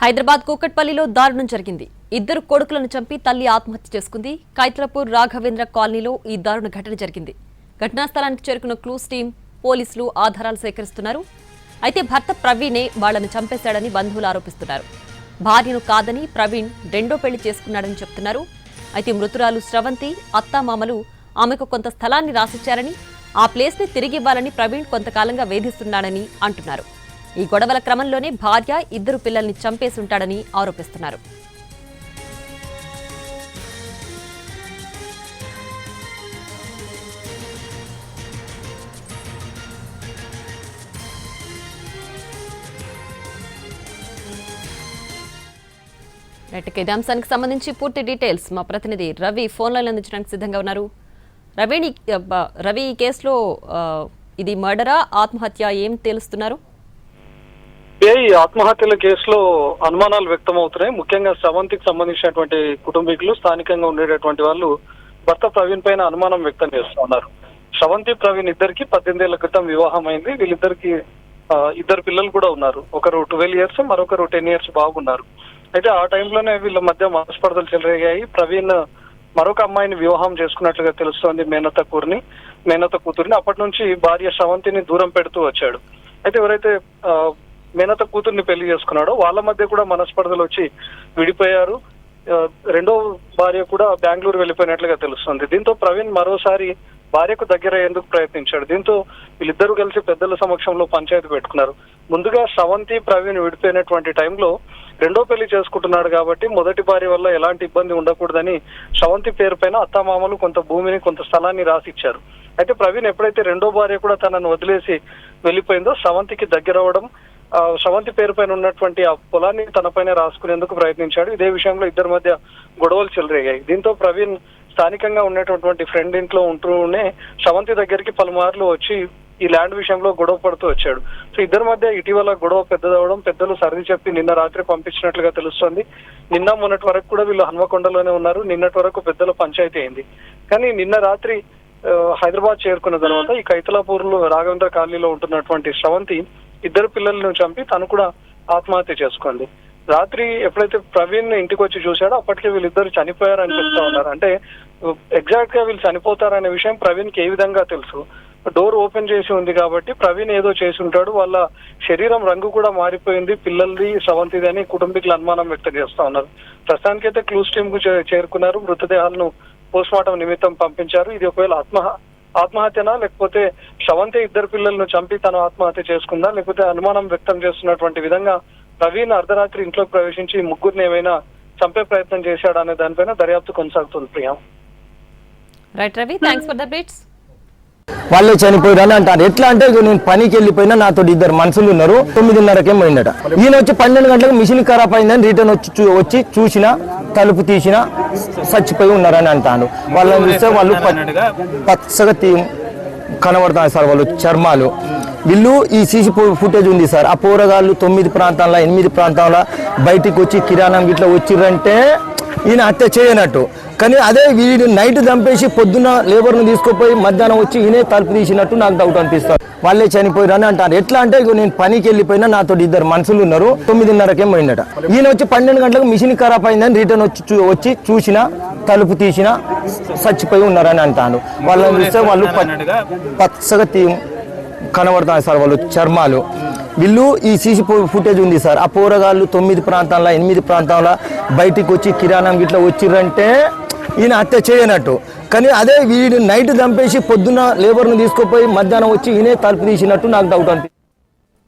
హైదరాబాద్ కూకట్పల్లిలో దారుణం జరిగింది. ఇద్దరు కొడుకులను చంపి తల్లి ఆత్మహత్య చేసుకుంది. కైతలపూర్ రాఘవేంద్ర కాలనీలో ఈ దారుణ ఘటన జరిగింది. ఘటనా స్థలానికి చేరుకున్న క్లూస్ టీం పోలీసులు ఆధారాలు సేకరిస్తున్నారు. అయితే భర్త ప్రవీణే వాళ్లను చంపేశాడని బంధువులు ఆరోపిస్తున్నారు. భార్యను కాదని ప్రవీణ్ రెండో పెళ్లి చేసుకున్నాడని చెప్తున్నారు. అయితే మృతురాలు స్రవంతి అత్తామామలు ఆమెకు కొంత స్థలాన్ని రాసిచ్చారని, ఆ ప్లేస్ని తిరిగివ్వాలని ప్రవీణ్ కొంతకాలంగా వేధిస్తున్నాడని అంటున్నారు. ఈ గొడవల క్రమంలోనే భార్య ఇద్దరు పిల్లల్ని చంపేసుంటాడని ఆరోపిస్తున్నారు. ఇదే అంశానికి సంబంధించి పూర్తి డీటెయిల్స్ మా ప్రతినిధి రవి ఫోన్ లైన్ అందించడానికి సిద్ధంగా ఉన్నారు. రవి, ఈ కేసులో ఇది మర్డరా ఆత్మహత్య ఏం తెలుస్తున్నారు? ఈ ఆత్మహత్యల కేసులో అనుమానాలు వ్యక్తం అవుతున్నాయి. ముఖ్యంగా స్రవంతికి సంబంధించినటువంటి కుటుంబీకులు, స్థానికంగా ఉండేటటువంటి వాళ్ళు భర్త ప్రవీణ్ పైన అనుమానం వ్యక్తం చేస్తున్నారు. స్రవంతి ప్రవీణ్ ఇద్దరికి 18 ఏళ్ల క్రితం వివాహం అయింది. వీళ్ళిద్దరికి ఇద్దరు పిల్లలు కూడా ఉన్నారు. ఒకరు 12 years, మరొకరు 10 years బాగున్నారు. అయితే ఆ టైంలోనే వీళ్ళ మధ్య మనస్పర్ధలు చెలరేగాయి. ప్రవీణ్ మరొక అమ్మాయిని వివాహం చేసుకున్నట్లుగా తెలుస్తోంది, మేనత కూతురిని. అప్పటి నుంచి భార్య స్రవంతిని దూరం పెడుతూ వచ్చాడు. అయితే ఎవరైతే మేనత కూతుర్ని పెళ్లి చేసుకున్నాడో వాళ్ళ మధ్య కూడా మనస్పర్ధలు వచ్చి విడిపోయారు. రెండో భార్య కూడా బెంగళూరు వెళ్ళిపోయినట్లుగా తెలుస్తుంది. దీంతో ప్రవీణ్ మరోసారి భార్యకు దగ్గర అయ్యేందుకు ప్రయత్నించాడు. దీంతో వీళ్ళిద్దరూ కలిసి పెద్దల సమక్షంలో పంచాయతీ పెట్టుకున్నారు. ముందుగా స్రవంతి ప్రవీణ్ విడిపోయినటువంటి టైంలో రెండో పెళ్లి చేసుకుంటున్నాడు కాబట్టి మొదటి భార్య వల్ల ఎలాంటి ఇబ్బంది ఉండకూడదని స్రవంతి పేరు పైన అత్తామామలు కొంత భూమిని, కొంత స్థలాన్ని రాసిచ్చారు. అయితే ప్రవీణ్ ఎప్పుడైతే రెండో భార్య కూడా తనను వదిలేసి వెళ్ళిపోయిందో స్రవంతికి దగ్గర అవడం, స్రవంతి పేరు పైన ఉన్నటువంటి ఆ పొలాన్ని తన పైన రాసుకునేందుకు ప్రయత్నించాడు. ఇదే విషయంలో ఇద్దరి మధ్య గొడవలు చెలరేగాయి. దీంతో ప్రవీణ్ స్థానికంగా ఉన్నటువంటి ఫ్రెండ్ ఇంట్లో ఉంటూనే స్రవంతి దగ్గరికి పలుమార్లు వచ్చి ఈ ల్యాండ్ విషయంలో గొడవ పడుతూ వచ్చాడు. సో ఇద్దరి మధ్య ఇటీవల గొడవ పెద్దదవడం, పెద్దలు సర్ది చెప్పి నిన్న రాత్రి పంపించినట్లుగా తెలుస్తోంది. నిన్న మొన్నటి వరకు కూడా వీళ్ళు హన్మకొండలోనే ఉన్నారు. నిన్నటి వరకు పెద్దల పంచాయతీ అయింది. కానీ నిన్న రాత్రి హైదరాబాద్ చేరుకున్న తర్వాత ఈ కైతలాపూర్ లో రాఘవేంద్ర కాలనీలో ఉంటున్నటువంటి స్రవంతి ఇద్దరు పిల్లలను చంపి తను కూడా ఆత్మహత్య చేసుకుంది. రాత్రి ఎప్పుడైతే ప్రవీణ్ ఇంటికి వచ్చి చూశాడో అప్పటికే వీళ్ళిద్దరు చనిపోయారని చెప్తా ఉన్నారు. అంటే ఎగ్జాక్ట్ గా వీళ్ళు చనిపోతారనే విషయం ప్రవీణ్ కి ఏ విధంగా తెలుసు? డోర్ ఓపెన్ చేసి ఉంది కాబట్టి ప్రవీణ్ ఏదో చేసి ఉంటాడు. వాళ్ళ శరీరం రంగు కూడా మారిపోయింది, పిల్లలది స్రవంతిది అని కుటుంబీకులు అనుమానం వ్యక్తం చేస్తా ఉన్నారు. ప్రస్తుతానికైతే క్లూస్ టీమ్ కు చేరుకున్నారు. మృతదేహాలను పోస్ట్ మార్టం నిమిత్తం పంపించారు. ఇది ఒకవేళ ఆత్మహత్యనా, లేకపోతే స్రవంతి ఇద్దరు పిల్లలను చంపి తను ఆత్మహత్య చేసుకుందా, లేకపోతే అనుమానం వ్యక్తం చేస్తున్నటువంటి విధంగా ప్రవీణ్ అర్ధరాత్రి ఇంట్లోకి ప్రవేశించి ముగ్గురిని ఏమైనా చంపే ప్రయత్నం చేశాడా అనే దానిపైన దర్యాప్తు కొనసాగుతుంది. Priya, right Ravi, thanks for the updates. వాళ్ళే చనిపోయారని అంటారు. ఎట్లా అంటే నేను పనికి వెళ్ళిపోయినా నాతో ఇద్దరు మనుషులు ఉన్నారు. 9:30కే పోయిందట. ఈయన వచ్చి 12 గంటలకు మిషన్ ఖరాబ్ అయిందని రిటర్న్ వచ్చి చూసిన, తలుపు తీసిన చచ్చిపోయి ఉన్నారని అంటాను. వాళ్ళని చూస్తే వాళ్ళు పచ్చగా కనబడతారు సార్, వాళ్ళు చర్మాలు. వీళ్ళు ఈ సీసీ ఫుటేజ్ ఉంది సార్. ఆ పోరగాళ్ళు 9 ప్రాంతాల్లో 8 ప్రాంతాల్లో బయటికి వచ్చి కిరాణం గిట్లా వచ్చిర్రంటే ఈయన హత్య చేయనట్టు. కానీ అదే వీడు నైట్ చంపేసి పొద్దున్న లేబర్ను తీసుకుపోయి మధ్యాహ్నం వచ్చి ఈయనే తలుపు తీసినట్టు నాకు డౌట్ అనిపిస్తుంది. వాళ్ళే చనిపోయారని అంటారు. ఎట్లా అంటే నేను పనికి వెళ్ళిపోయినా నాతో ఇద్దరు మనుషులు ఉన్నారు. 9:30కే పోయిందట. ఈయన వచ్చి 12 గంటలకు మిషన్ ఖరాబ్ అయిందని రిటర్న్ వచ్చి చూసిన, తలుపు తీసిన చచ్చిపోయి ఉన్నారని అంటాను. వాళ్ళని చూస్తే వాళ్ళు పచ్చగా కనబడతారు సార్, వాళ్ళు చర్మాలు. వీళ్ళు ఈ సీసీ ఫుటేజ్ ఉంది సార్. ఆ పోరగాళ్ళు 9 ప్రాంతాల్లో 8 ప్రాంతాల్లో బయటికి వచ్చి కిరాణం గిట్లా వచ్చిర్రంటే ఈయన హత్య చేయనట్టు. కానీ అదే వీడు నైట్ చంపేసి పొద్దున్న లేబర్ను తీసుకుపోయి మధ్యాహ్నం వచ్చి ఈయనే తలుపు తీసినట్టు నాకు డౌట్ అనిపిస్తుంది.